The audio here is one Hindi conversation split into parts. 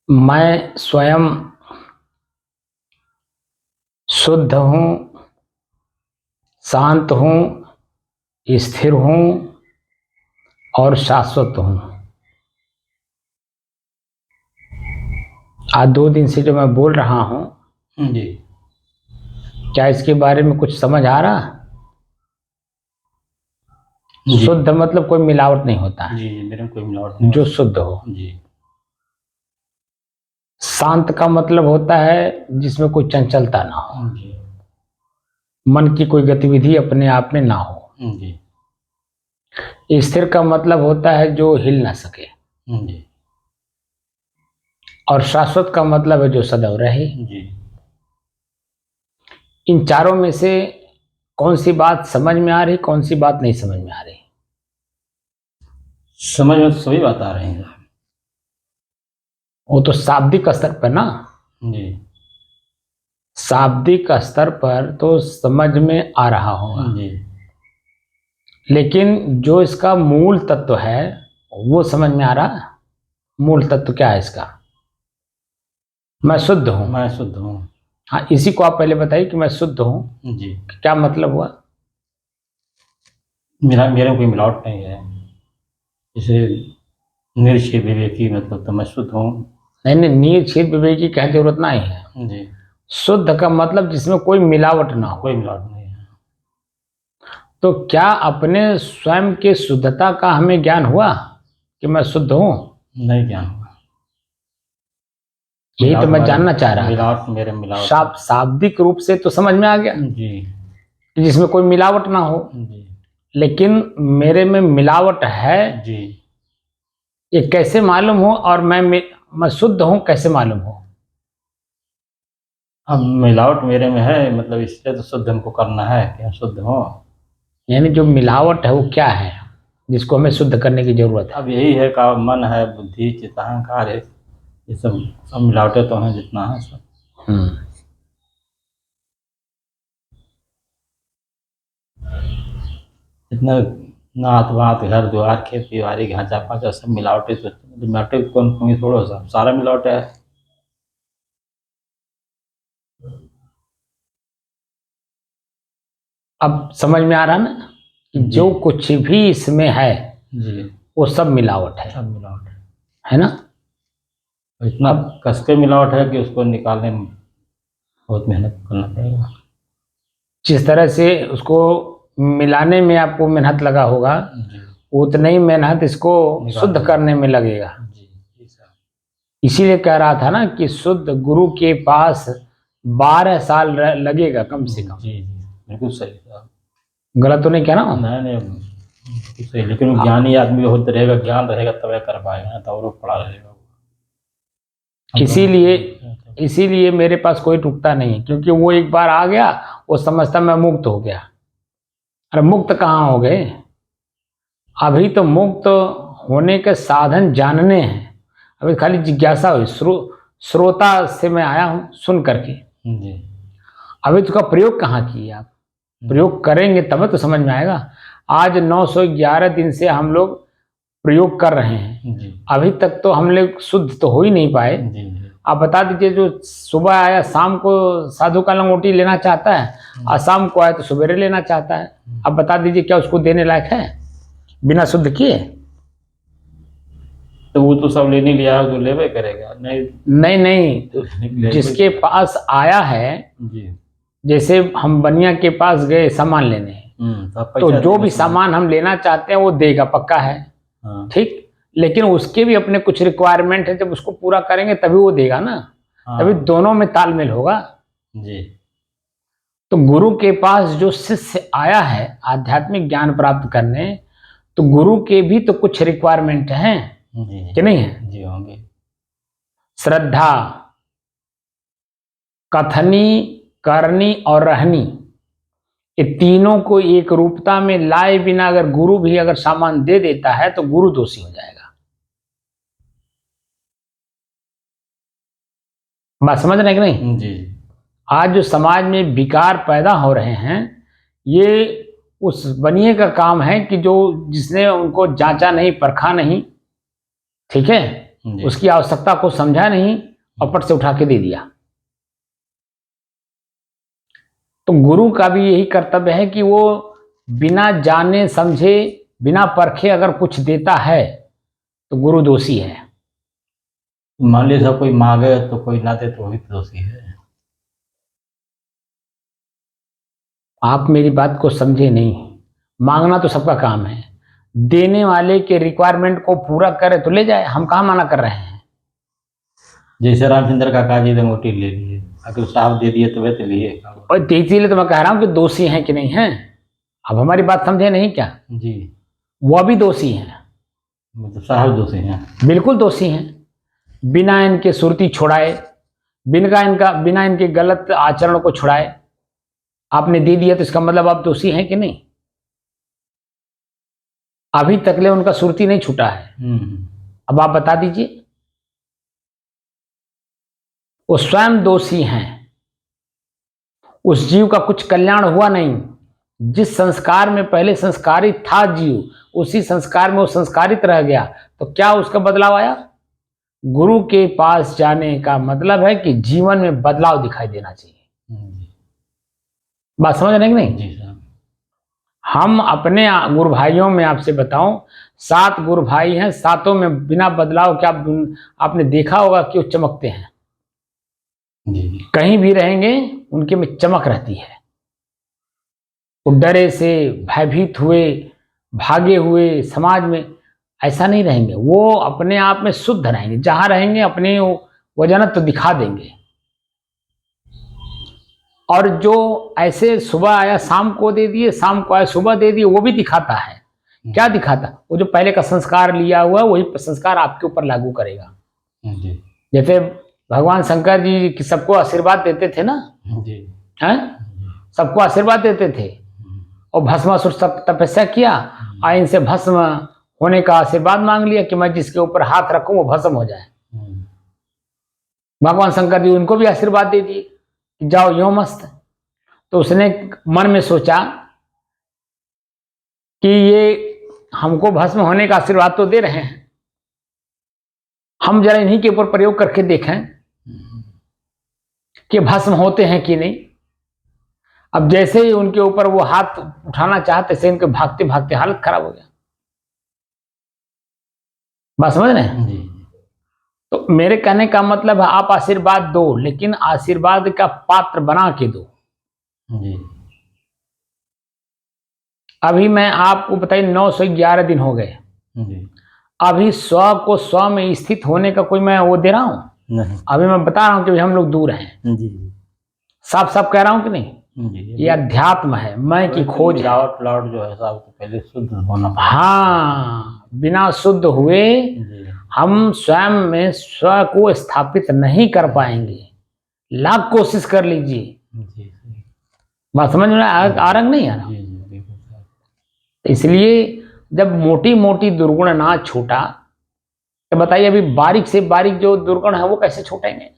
मैं स्वयं शुद्ध हूँ, शांत हूँ, स्थिर हूँ और शाश्वत हूँ। आज 2 दिन से जो मैं बोल रहा हूँ जी, क्या इसके बारे में कुछ समझ आ रहा? जी, शुद्ध मतलब कोई मिलावट नहीं होता है, जी, मेरे में कोई मिलावट नहीं जो शुद्ध हो। जी, शांत का मतलब होता है जिसमें कोई चंचलता ना हो, जी, मन की कोई गतिविधि अपने आप में ना हो। जी, स्थिर का मतलब होता है जो हिल ना सके, जी, और शाश्वत का मतलब है जो सदैव रहे। जी। इन चारों में से कौन सी बात समझ में आ रही, कौन सी बात नहीं समझ में आ रही? समझ में तो सभी बात आ रही है। वो तो शाब्दिक स्तर पर ना, जी, शाब्दिक स्तर पर तो समझ में आ रहा होगा, जी, लेकिन जो इसका मूल तत्व है वो समझ में आ रहा? मूल तत्व क्या है इसका? मैं शुद्ध हूँ। मैं शुद्ध हूँ। हाँ, इसी को आप पहले बताइए कि मैं शुद्ध हूँ, जी, क्या मतलब हुआ? मेरे में कोई मिलावट नहीं है। जैसे निर्च्छेद विवेकी मतलब तो मैं शुद्ध हूँ। नहीं नहीं, नीर छेद विवेक की कहने जरूरत नहीं है। जी, शुद्ध का मतलब जिसमें कोई मिलावट ना हो। कोई मिलावट नहीं है। तो क्या अपने स्वयं के शुद्धता का हमें ज्ञान हुआ कि मैं शुद्ध हूँ? नहीं ज्ञान हुआ। यही तो मैं जानना चाह रहा था। मिलावट मेरे में मिलावट है। शाब्दिक रूप से तो समझ में आ गया जी, कि जिसमें कोई मिलावट ना हो, जी, लेकिन मेरे में मिलावट है। जी। ये कैसे मालूम हो? और मैं शुद्ध हूँ कैसे मालूम हो? अब मिलावट मेरे में है मतलब इसलिए तो शुद्ध हमको करना है कि हम शुद्ध हों। यानी जो मिलावट है वो क्या है जिसको हमें शुद्ध करने की जरूरत है? अब यही है का मन है, बुद्धि, चित्त, अहंकार है। ये सब सब मिलावटें तो हैं जितना है सब। हम्म। जितना नात वात घर द्वार खेती बाड़ी ढांचा पाचा सब मिलावटें तो मिलावटें कौन कमी थोड़ा सा सारा मिलावट है। अब समझ में आ रहा ना कि जी, जो कुछ भी इसमें है जी, वो सब मिलावट सब मिलावट है। है ना? और इतना अब कस के मिलावट है कि उसको निकालने में बहुत मेहनत करना पड़ेगा। जिस तरह से उसको मिलाने में आपको मेहनत लगा होगा, जी, उतनी ही मेहनत इसको शुद्ध निकालने करने में लगेगा। जी, जी सर। इसीलिए कह रहा था ना कि शुद्ध गुरु के पास 12 साल लगेगा कम से कम। जी, जी, बिल्कुल सही साहब। गलत तो नहीं कह रहा हूँ? नहीं नहीं बिल्कुल सही, लेकिन वो ज्ञानी आदमी होते रहेगा, ज्ञान रहेगा तब कर पाएगा, ना तो और वो पड़ा रहेगा। इसीलिए इसीलिए मेरे पास कोई टूटता नहीं, क्योंकि वो एक बार आ गया वो समझता मैं मुक्त हो गया। अरे मुक्त कहाँ हो गए? अभी तो मुक्त होने के साधन जानने हैं, अभी खाली जिज्ञासा हुई। श्रोता से मैं आया हूँ सुन करके, जी, अभी तो का प्रयोग कहाँ किए आप? प्रयोग करेंगे तब तो समझ में आएगा। आज 911 दिन से हम लोग प्रयोग कर रहे हैं, जी, अभी तक तो हम लोग शुद्ध तो हो ही नहीं पाए। जी, जी, आप बता दीजिए, जो सुबह आया शाम को साधु का लंगोटी लेना चाहता है, और शाम को आया तो सवेरे लेना चाहता है। आप बता दीजिए क्या उसको देने लायक है बिना शुद्ध किए? तो वो तो सब लेने लिया है, जो लेवे करेगा नहीं। नहीं नहीं, जिसके पास आया है, जी, जैसे हम बनिया के पास गए सामान लेने, तो जो भी सामान हम लेना चाहते हैं वो देगा, पक्का है। हाँ, ठीक, लेकिन उसके भी अपने कुछ रिक्वायरमेंट है, जब उसको पूरा करेंगे तभी वो देगा ना, तभी हाँ, दोनों में तालमेल होगा। जी, तो गुरु के पास जो शिष्य आया है आध्यात्मिक ज्ञान प्राप्त करने, तो गुरु के भी तो कुछ रिक्वायरमेंट हैं जी, कि नहीं है? जी होंगे। श्रद्धा, कथनी, करनी और रहनी, ये तीनों को एक रूपता में लाए बिना अगर गुरु भी अगर सामान दे देता है तो गुरु दोषी हो जाएगा। बात समझ रहे हैं कि नहीं? जी, आज जो समाज में विकार पैदा हो रहे हैं, ये उस बनिए का काम है कि जो जिसने उनको जांचा नहीं, परखा नहीं, ठीक है, जी। उसकी आवश्यकता को समझा नहीं और पट से उठा के दे दिया। तो गुरु का भी यही कर्तव्य है कि वो बिना जाने समझे, बिना परखे अगर कुछ देता है तो गुरु दोषी है। मान लीजिए कोई मांगे तो कोई ना दे तो वही दोषी है। आप मेरी बात को समझे नहीं। मांगना तो सबका काम है, देने वाले के रिक्वायरमेंट को पूरा करे तो ले जाए, हम कहाँ मना कर रहे हैं। जैसे रामचंद्र काका जी अंगूठी ले लिए, अगर साहब दे दिए तो वे तो लिए। और इसीलिए तो मैं कह रहा हूँ कि दोषी हैं कि नहीं हैं। अब हमारी बात समझे नहीं क्या? जी। वह भी दोषी हैं, मतलब साहब दोषी हैं। बिल्कुल दोषी हैं। बिना इनके सुरती छुड़ाए, बिना इनके गलत आचरण को छुड़ाए आपने दे दिया, तो इसका मतलब आप दोषी हैं कि नहीं? अभी तकले उनका सुरती नहीं छूटा है। अब आप बता दीजिए। वो स्वयं दोषी हैं। उस जीव का कुछ कल्याण हुआ नहीं। जिस संस्कार में पहले संस्कारित था जीव, उसी संस्कार में वो संस्कारित रह गया, तो क्या उसका बदलाव आया? गुरु के पास जाने का मतलब है कि जीवन में बदलाव दिखाई देना चाहिए। बात समझ रहे हैं कि नहीं? जी साहब। हम अपने गुरु भाइयों में आपसे बताऊं, 7 गुरु भाई हैं, 7 में बिना बदलाव के आपने देखा होगा कि वो चमकते हैं। जी। कहीं भी रहेंगे उनके में चमक रहती है। वो डरे से, भयभीत हुए, भागे हुए समाज में ऐसा नहीं रहेंगे। वो अपने आप में शुद्ध रहेंगे, जहां रहेंगे अपने वजनत्व तो दिखा देंगे। और जो ऐसे सुबह आया शाम को दे दिए, शाम को आया सुबह दे दिए, वो भी दिखाता है। क्या दिखाता? वो जो पहले का संस्कार लिया हुआ वही संस्कार आपके ऊपर लागू करेगा। जी। जैसे भगवान शंकर जी सबको आशीर्वाद देते थे ना, जी। हैं? सबको आशीर्वाद देते थे। और भस्मासुर सब तपस्या किया और इनसे भस्म होने का आशीर्वाद मांग लिया कि मैं जिसके ऊपर हाथ रखूं वो भस्म हो जाए। भगवान शंकर जी उनको भी आशीर्वाद दे दिए कि जाओ यो मस्त। तो उसने मन में सोचा कि ये हमको भस्म होने का आशीर्वाद तो दे रहे हैं, हम जरा इन्हीं के ऊपर प्रयोग करके देखें कि भस्म होते हैं कि नहीं। अब जैसे ही उनके ऊपर वो हाथ उठाना चाहते से इनके भागते भागते हालत खराब हो गया। बात समझ रहे हैं? जी। तो मेरे कहने का मतलब है आप आशीर्वाद दो, लेकिन आशीर्वाद का पात्र बना के दो। जी। अभी मैं आपको बताइए 911 दिन हो गए। जी। अभी स्व को स्व में स्थित होने का कोई मैं वो दे रहा हूं? नहीं। अभी मैं बता रहा हूं कि हम लोग दूर हैं। जी। साफ साफ कह रहा हूं कि नहीं? जी। ये अध्यात्म है, मैं की खोज है। मिलावट जो है साहब पहले शुद्ध होना पड़ेगा। हाँ, बिना शुद्ध हुए हम स्वयं में स्व को स्थापित नहीं कर पाएंगे। लाख कोशिश कर लीजिए। बात समझ में आ रहा नहीं आ रहा? इसलिए जब मोटी मोटी दुर्गुण ना छूटा तो बताइए अभी बारीक से बारीक जो दुर्गुण है वो कैसे छूटेंगे?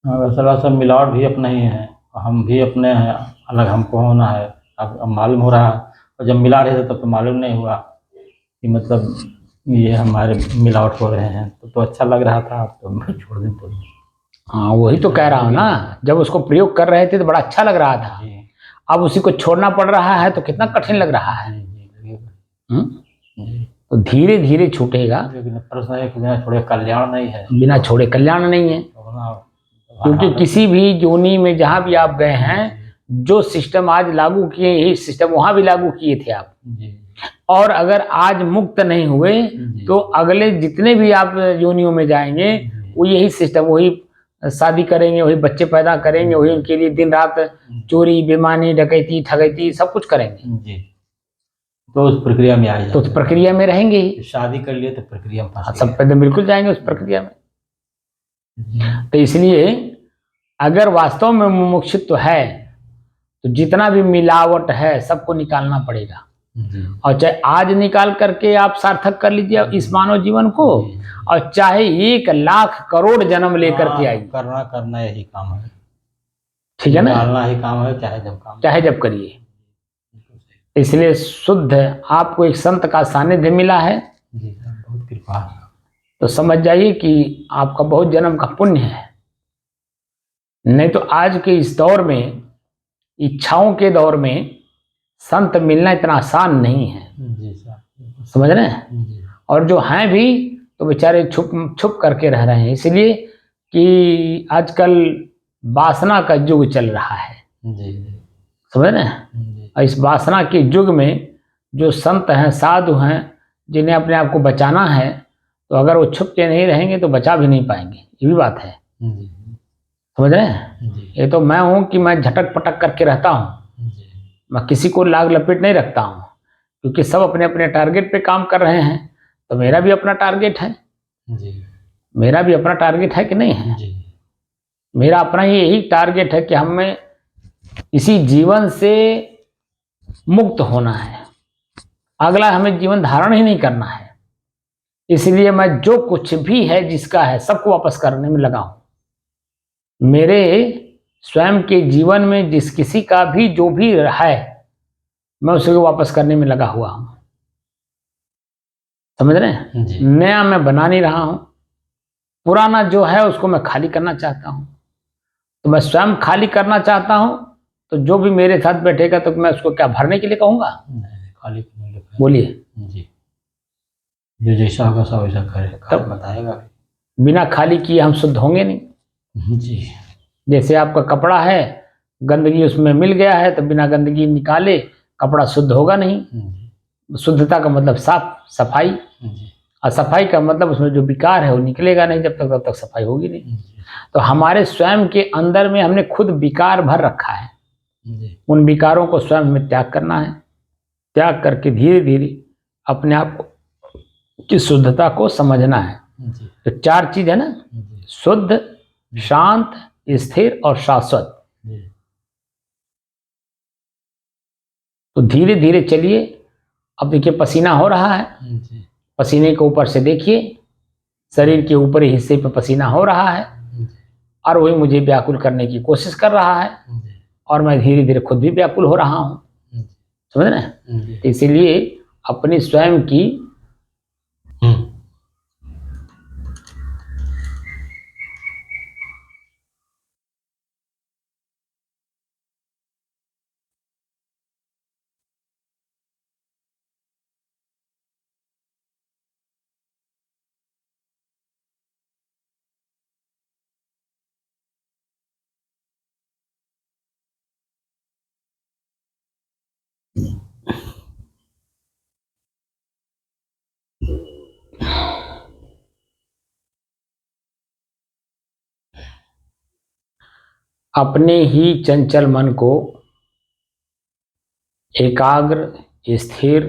वैसा सब मिलावट भी अपना ही है, हम भी अपने हैं, अलग हमको होना है। अब मालूम हो रहा है, और जब मिला रहे थे तब तो मालूम नहीं हुआ कि मतलब ये हमारे मिलावट हो रहे हैं। तो अच्छा लग रहा था, तो मैं छोड़ दें तो। हाँ, वही तो कह रहा हूँ ना, जब उसको प्रयोग कर रहे थे तो बड़ा अच्छा लग रहा था, अब उसी को छोड़ना पड़ रहा है तो कितना कठिन लग रहा है। तो धीरे धीरे छूटेगा। प्रश्न है कि बिना छोड़े कल्याण नहीं है। बिना छोड़े कल्याण नहीं है, क्योंकि किसी भी योनि में जहां भी आप गए हैं, जो सिस्टम आज लागू किए यही सिस्टम वहां भी लागू किए थे आप। और अगर आज मुक्त नहीं हुए तो अगले जितने भी आप योनियों में जाएंगे वो यही सिस्टम, वही शादी करेंगे, वही बच्चे पैदा करेंगे, वही उनके लिए दिन रात चोरी बेईमानी डकैती ठगैती सब कुछ करेंगे। तो उस प्रक्रिया में आ जाए, तो उस प्रक्रिया में रहेंगे ही। शादी कर लिए तो प्रक्रिया में सब पैदा बिल्कुल जाएंगे उस प्रक्रिया में। तो इसलिए अगर वास्तव में मुमुक्षुत्व है तो जितना भी मिलावट है सबको निकालना पड़ेगा। और चाहे आज निकाल करके आप सार्थक कर लीजिए इस मानव जीवन को, और चाहे 1 लाख करोड़ जन्म लेकर के आइए, करना यही काम है। ठीक है ना? निकालना ही काम है, चाहे जब करिए। इसलिए शुद्ध आपको एक संत का सानिध्य मिला है। जी बहुत कृपा। तो समझ जाइए कि आपका बहुत जन्म का पुण्य है। नहीं तो आज के इस दौर में, इच्छाओं के दौर में, संत मिलना इतना आसान नहीं है। जी साहब, समझ रहे हैं? जी और जो हैं भी तो बेचारे छुप छुप करके रह रहे हैं, इसलिए कि आजकल वासना का युग चल रहा है। जी समझ रहे हैं? जी और इस वासना के युग में जो संत हैं, साधु हैं, जिन्हें अपने आप को बचाना है, तो अगर वो छुप के नहीं रहेंगे तो बचा भी नहीं पाएंगे। ये भी बात है। जी समझ रहे हैं? जी ये तो मैं हूं कि मैं झटक पटक करके रहता हूं, जी मैं किसी को लाग लपेट नहीं रखता हूं, क्योंकि सब अपने अपने टारगेट पे काम कर रहे हैं। तो मेरा भी अपना टारगेट है, जी मेरा भी अपना टारगेट है कि नहीं है? जी मेरा अपना ही यही टारगेट है कि हमें इसी जीवन से मुक्त होना है, अगला हमें जीवन धारण ही नहीं करना है। इसलिए मैं जो कुछ भी है, जिसका है, सबको वापस करने में लगा हूं। मेरे स्वयं के जीवन में जिस किसी का भी जो भी है, मैं उसे वापस करने में लगा हुआ हूं। समझ रहे हैं? जी नया मैं बना नहीं रहा हूं, पुराना जो है उसको मैं खाली करना चाहता हूं। तो मैं स्वयं खाली करना चाहता हूं, तो जो भी मेरे साथ बैठेगा तो मैं उसको क्या भरने के लिए कहूंगा? नहीं, खाली करने के लिए। बोलिए। जी, जो जैसा होगा सब वैसा करे, तब बताएगा। बिना खाली किए हम शुद्ध होंगे नहीं। जी जैसे आपका कपड़ा है, गंदगी उसमें मिल गया है, तो बिना गंदगी निकाले कपड़ा शुद्ध होगा नहीं। जी शुद्धता का मतलब साफ सफाई, जी और सफाई का मतलब उसमें जो विकार है वो निकलेगा नहीं जब तक, तब तक सफाई होगी नहीं। जी तो हमारे स्वयं के अंदर में हमने खुद विकार भर रखा है, जी उन विकारों को स्वयं में त्याग करना है। त्याग करके धीरे धीरे अपने आप की शुद्धता को समझना है। जी तो चार चीज है ना, जी शुद्ध, शांत, स्थिर और शाश्वत। जी तो धीरे धीरे चलिए। अब देखिए पसीना हो रहा है, जी पसीने के ऊपर से देखिए, शरीर के ऊपरी हिस्से पे पसीना हो रहा है, और वही मुझे व्याकुल करने की कोशिश कर रहा है, और मैं धीरे धीरे खुद भी व्याकुल हो रहा हूँ। समझ रहे हैं? तो इसीलिए अपनी स्वयं की अपने ही चंचल मन को एकाग्र, स्थिर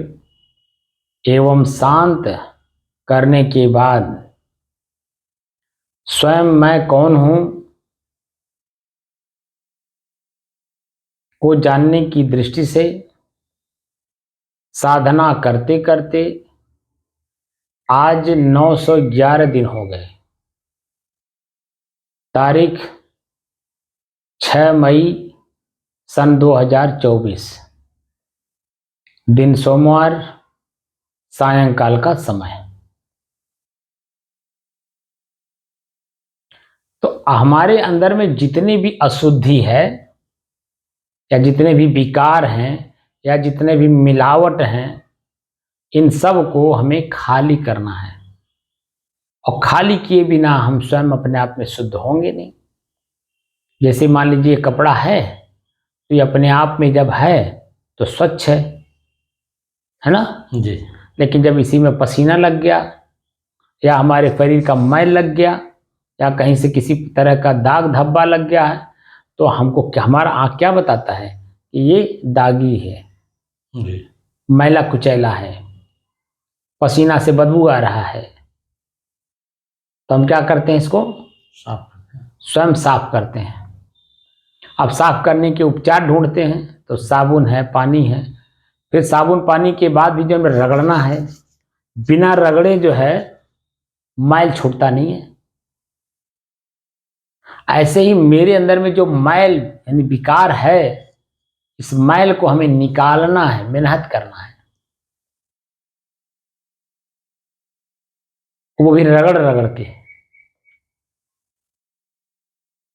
एवं शांत करने के बाद स्वयं मैं कौन हूं को जानने की दृष्टि से साधना करते करते आज 911 दिन हो गए। तारीख 6 मई सन 2024, दिन सोमवार, सायंकाल का समय। तो हमारे अंदर में जितनी भी अशुद्धि है, या जितने भी विकार हैं, या जितने भी मिलावट हैं, इन सब को हमें खाली करना है। और खाली किए बिना हम स्वयं अपने आप में शुद्ध होंगे नहीं। जैसे मान लीजिए कपड़ा है, तो ये अपने आप में जब है तो स्वच्छ है ना? जी लेकिन जब इसी में पसीना लग गया, या हमारे शरीर का मैल लग गया, या कहीं से किसी तरह का दाग धब्बा लग गया है, तो हमको क्या, हमारा आँख क्या बताता है कि ये दागी है, जी मैला कुचैला है, पसीना से बदबू आ रहा है। तो हम क्या करते हैं, इसको साफ करते हैं। स्वयं साफ करते हैं। अब साफ करने के उपचार ढूंढते हैं, तो साबुन है, पानी है। फिर साबुन पानी के बाद भी जो हमें रगड़ना है, बिना रगड़े जो है मैल छूटता नहीं है। ऐसे ही मेरे अंदर में जो मैल यानी विकार है, इस मैल को हमें निकालना है, मेहनत करना है। वो भी रगड़ रगड़ के।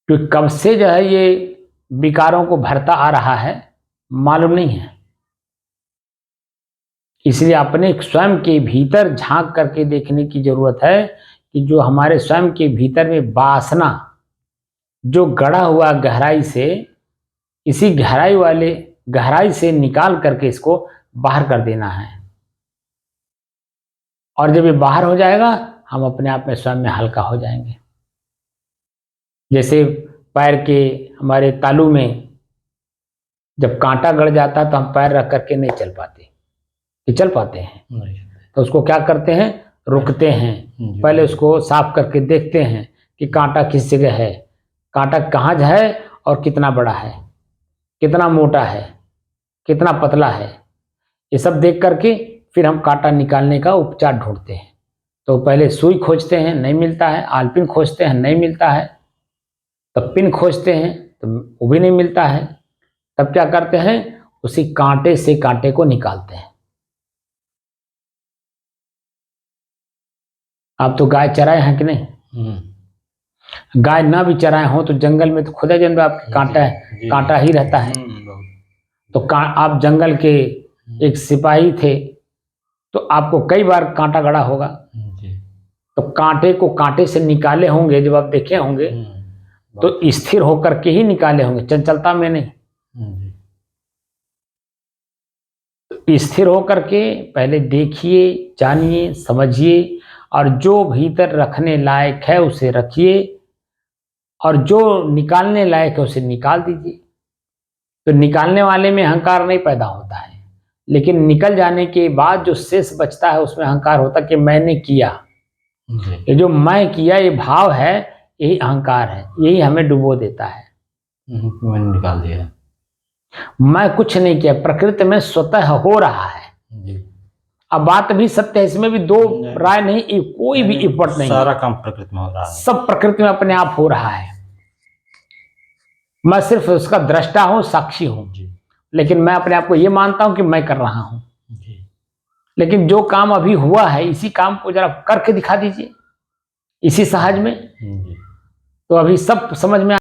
क्योंकि कब से जो है ये विकारों को भरता आ रहा है मालूम नहीं है। इसलिए अपने स्वयं के भीतर झांक करके देखने की जरूरत है कि जो हमारे स्वयं के भीतर में वासना जो गड़ा हुआ गहराई से, इसी गहराई से निकाल करके इसको बाहर कर देना है। और जब ये बाहर हो जाएगा हम अपने आप में स्वयं में हल्का हो जाएंगे। जैसे पैर के हमारे तालू में जब कांटा गड़ जाता तो हम पैर रख करके नहीं चल पाते, ये चल पाते हैं नहीं। तो उसको क्या करते हैं, रुकते हैं, पहले उसको साफ करके देखते हैं कि कांटा किस जगह है, कांटा कहाँ है और कितना बड़ा है, कितना मोटा है, कितना पतला है। ये सब देख करके फिर हम कांटा निकालने का उपचार ढूंढते हैं। तो पहले सुई खोजते हैं, नहीं मिलता है, आलपिन खोजते हैं, नहीं मिलता है, तब पिन खोजते हैं तो वो भी नहीं मिलता है। तब क्या करते हैं, उसी कांटे से कांटे को निकालते हैं। आप तो गाय चराए हैं कि नहीं? गाय ना भी चराए हो तो जंगल में तो खुदा जन्म आपके कांटा ही रहता है। तो आप जंगल के एक सिपाही थे तो आपको कई बार कांटा गड़ा होगा, तो कांटे को कांटे से निकाले होंगे, जब आप देखे होंगे तो स्थिर होकर के ही निकाले होंगे, चंचलता में नहीं। तो स्थिर होकर के पहले देखिए, जानिए, समझिए, और जो भीतर रखने लायक है उसे रखिए, और जो निकालने लायक है उसे निकाल दीजिए। तो निकालने वाले में अहंकार नहीं पैदा होता है, लेकिन निकल जाने के बाद जो शेष बचता है उसमें अहंकार होता है कि मैंने किया। ये जो मैं किया ये भाव है, यही अहंकार है, यही हमें डुबो देता है। मैंने निकाल दिया, मैं कुछ नहीं किया, प्रकृति में स्वतः हो रहा है। अब बात भी सत्य है, इसमें भी दो राय नहीं, कोई भी इफर्ट नहीं, सारा काम प्रकृति में हो रहा है, सब प्रकृति में अपने आप हो रहा है। मैं सिर्फ उसका दृष्टा हूं, साक्षी हूं, लेकिन मैं अपने आप को ये मानता हूं कि मैं कर रहा हूं। लेकिन जो काम अभी हुआ है इसी काम को जरा करके दिखा दीजिए, इसी सहज में, तो अभी सब समझ में